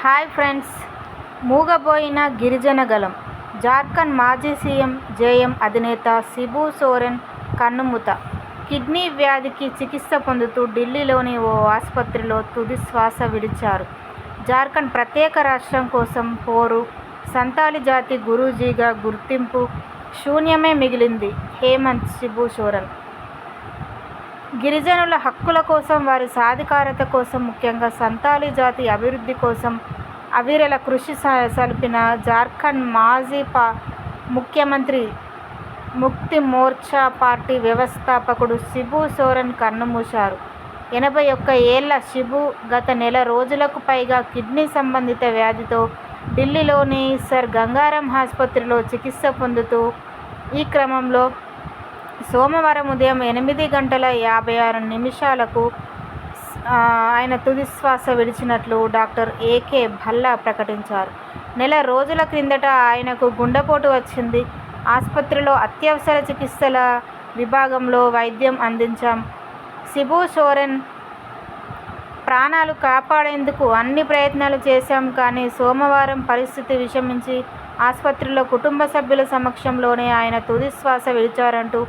Hi friends, మూగబోయిన గిరిజన గళం. జార్ఖండ్ మాజీ సీఎం జేఎం అధినేత శిబు సోరెన్ కన్నుమూత. కిడ్నీ వ్యాధికి చికిత్స పొందుతూ ఢిల్లీలోని ఓ ఆసుపత్రిలో తుది శ్వాస విడిచారు. జార్ఖండ్ ప్రత్యేక రాష్ట్రం కోసం పోరు, సంతాలి జాతి గురూజీగా గుర్తింపు శూన్యమే మిగిలింది. హేమంత్ శిబు సోరెన్ గిరిజనుల హక్కుల కోసం, వారి సాధికారత కోసం, ముఖ్యంగా సంతాలి జాతి అభివృద్ధి కోసం అవిరళ కృషి సల్పిన జార్ఖండ్ మాజీ ముఖ్యమంత్రి, ముక్తి మోర్చా పార్టీ వ్యవస్థాపకుడు శిబు సోరెన్ కన్నుమూశారు. 81 ఏళ్ల శిబు గత నెల రోజులకు పైగా కిడ్నీ సంబంధిత వ్యాధితో ఢిల్లీలోని సర్ గంగారాం ఆసుపత్రిలో చికిత్స పొందుతూ ఈ క్రమంలో సోమవారం ఉదయం 8:56 ఆయన తుది శ్వాస విడిచినట్లు డాక్టర్ ఏకే భల్లా ప్రకటించారు. నెల రోజుల క్రిందట ఆయనకు గుండెపోటు వచ్చింది. ఆసుపత్రిలో అత్యవసర చికిత్సల విభాగంలో వైద్యం అందించాం. శిబు సోరెన్ ప్రాణాలు కాపాడేందుకు అన్ని ప్రయత్నాలు చేశాం, కానీ సోమవారం పరిస్థితి విషమించి ఆసుపత్రిలో కుటుంబ సభ్యుల సమక్షంలోనే ఆయన తుది శ్వాస విడిచారంటూ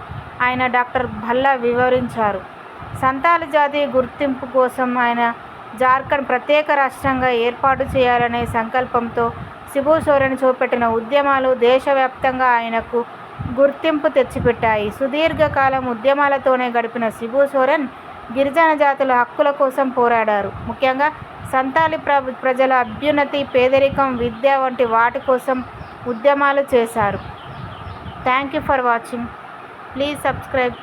ఆయన డాక్టర్ భల్లా వివరించారు. సంతాలి జాతి గుర్తింపు కోసం ఆయన జార్ఖండ్ ప్రత్యేక రాష్ట్రంగా ఏర్పాటు చేయాలనే సంకల్పంతో శిబు సోరెన్ చేపట్టిన ఉద్యమాలు దేశవ్యాప్తంగా ఆయనకు గుర్తింపు తెచ్చిపెట్టాయి. సుదీర్ఘకాలం ఉద్యమాలతోనే గడిపిన శిబు సోరెన్ గిరిజన జాతుల హక్కుల కోసం పోరాడారు. ముఖ్యంగా సంతాలి ప్రజల అభ్యున్నతి, పేదరికం, విద్య వంటి వాటి కోసం ఉద్యమాలు చేశారు. Thank you for watching. Please subscribe.